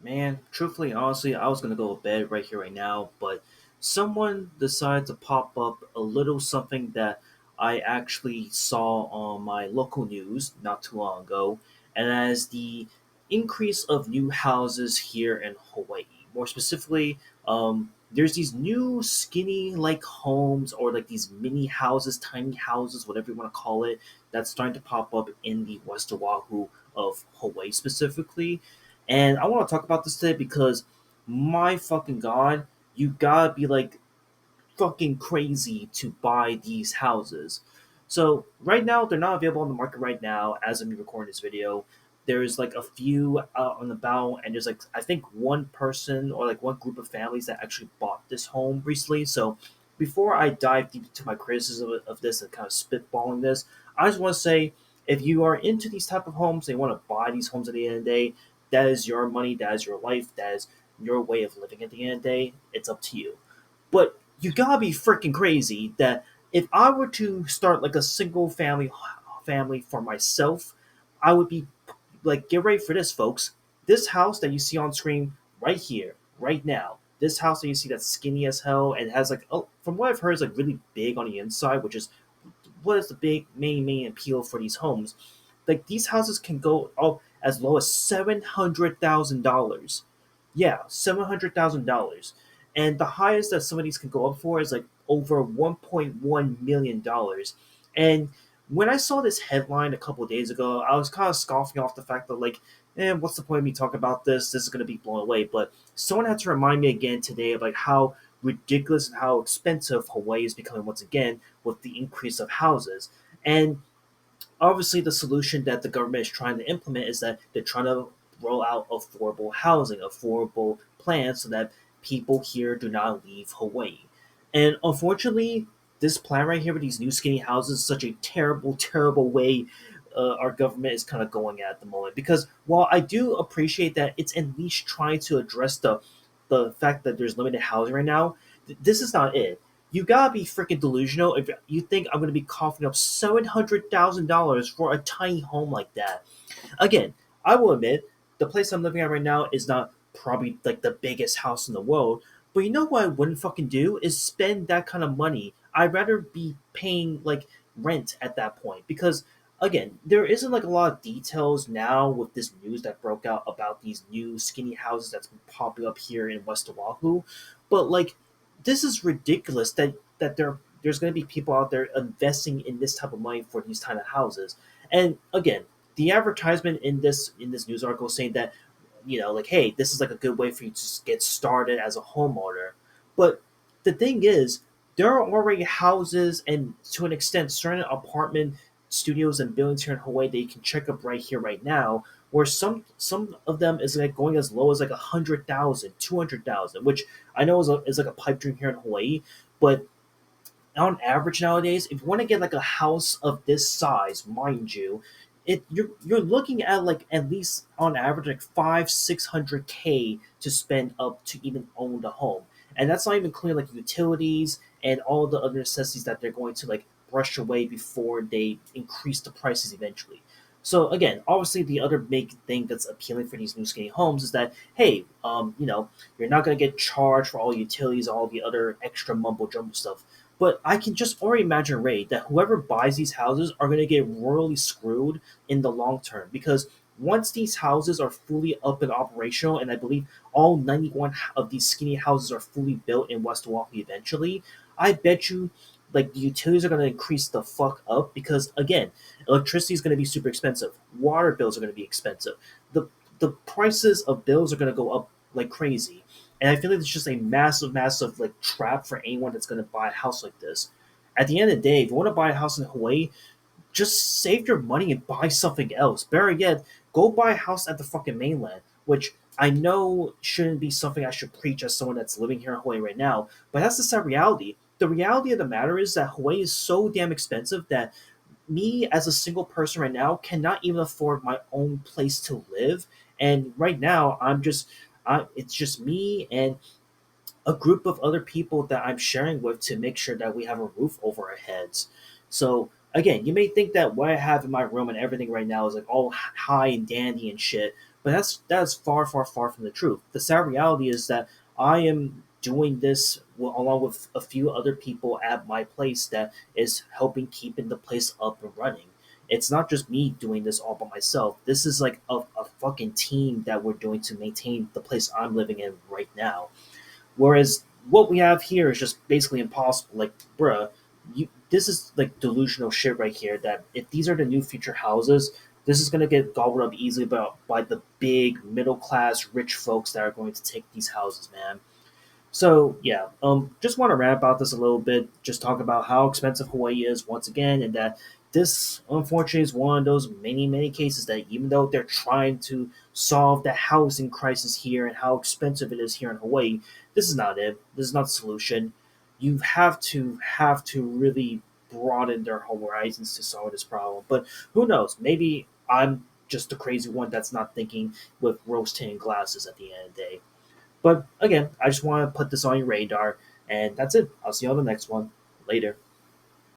Man, truthfully, honestly, I was gonna go to bed right here, right now, but someone decided to pop up a little something that I actually saw on my local news not too long ago, and as the increase of new houses here in Hawaii. More specifically, there's these new skinny like homes or like these mini houses, tiny houses, whatever you want to call it, that's starting to pop up in the West Oahu of Hawaii specifically, and I want to talk about this today because my fucking god, you gotta be like fucking crazy to buy these houses. So right now they're not available on the market right now as I'm recording this video. There's like a few out on the bow, and there's like I think one person or like one group of families that actually bought this home recently. So before I dive deep into my criticism of this and kind of spitballing this, I just want to say if you are into these type of homes, they want to buy these homes at the end of the day. That is your money, that is your life, that is your way of living at the end of the day. It's up to you. But you gotta be freaking crazy that if I were to start like a single family for myself, I would be like, get ready for this, folks. This house that you see on screen right here, right now, this house that you see that's skinny as hell and has like, oh, from what I've heard, is like really big on the inside, which is what is the big main appeal for these homes. Like these houses can go up as low as $700,000. Yeah, $700,000, and the highest that some of these can go up for is like over $1.1 million. And when I saw this headline a couple of days ago, I was kind of scoffing off the fact that like, what's the point of me talking about this? This is going to be blown away. But someone had to remind me again today of like how ridiculous and how expensive Hawaii is becoming once again with the increase of houses. And obviously, the solution that the government is trying to implement is that they're trying to roll out affordable housing, affordable plans so that people here do not leave Hawaii. And unfortunately, this plan right here with these new skinny houses is such a terrible, terrible way our government is kind of going at the moment. Because while I do appreciate that it's at least trying to address the fact that there's limited housing right now, this is not it. You gotta be freaking delusional if you think I'm gonna be coughing up $700,000 for a tiny home like that. Again, I will admit the place I'm living at right now is not probably like the biggest house in the world, but you know what I wouldn't fucking do is spend that kind of money. I'd rather be paying like rent at that point because again, there isn't like a lot of details now with this news that broke out about these new skinny houses that's been popping up here in West Oahu, but like this is ridiculous that there's going to be people out there investing in this type of money for these kind of houses. And again, the advertisement in this news article saying that like, hey, this is like a good way for you to get started as a homeowner. But the thing is, there are already houses and to an extent certain apartment studios and buildings here in Hawaii that you can check up right here right now, where some of them is like going as low as like 100,000, 200,000, which I know is like a pipe dream here in Hawaii, but on average nowadays, if you want to get like a house of this size, mind you, you're looking at like at least on average like 500-600K to spend up to even own the home, and that's not even including like utilities and all the other necessities that they're going to like brush away before they increase the prices eventually. So again, obviously the other big thing that's appealing for these new skinny homes is that hey, you're not gonna get charged for all utilities, all the other extra mumbo jumbo stuff. But I can just already imagine, Ray, that whoever buys these houses are going to get royally screwed in the long term because once these houses are fully up and operational, and I believe all 91 of these skinny houses are fully built in West Oahu eventually, I bet you like the utilities are going to increase the fuck up because again, electricity is going to be super expensive, water bills are going to be expensive, the prices of bills are going to go up like crazy, and I feel like it's just a massive like trap for anyone that's going to buy a house like this. At the end of the day, if you want to buy a house in Hawaii, just save your money and buy something else. Better yet, go buy a house at the fucking mainland, which I know shouldn't be something I should preach as someone that's living here in Hawaii right now, but that's the sad reality. The reality of the matter is that Hawaii is so damn expensive that me as a single person right now cannot even afford my own place to live. And right now, it's just me and a group of other people that I'm sharing with to make sure that we have a roof over our heads. So again, you may think that what I have in my room and everything right now is like all high and dandy and shit, But that's far, far, far from the truth. The sad reality is that I am doing this along with a few other people at my place that is helping keeping the place up and running. It's not just me doing this all by myself. This is like a fucking team that we're doing to maintain the place I'm living in right now. Whereas what we have here is just basically impossible. Like, bruh, this is like delusional shit right here. That if these are the new future houses, this is gonna get gobbled up easily by the big middle class rich folks that are going to take these houses, man. So yeah, just want to rant about this a little bit. Just talk about how expensive Hawaii is once again, and that this unfortunately is one of those many many cases that even though they're trying to solve the housing crisis here and how expensive it is here in Hawaii, this is not it. This is not the solution. You have to really broaden their horizons to solve this problem. But who knows? Maybe I'm just the crazy one that's not thinking with rose tinted glasses at the end of the day. But again, I just want to put this on your radar, and that's it. I'll see you on the next one. Later.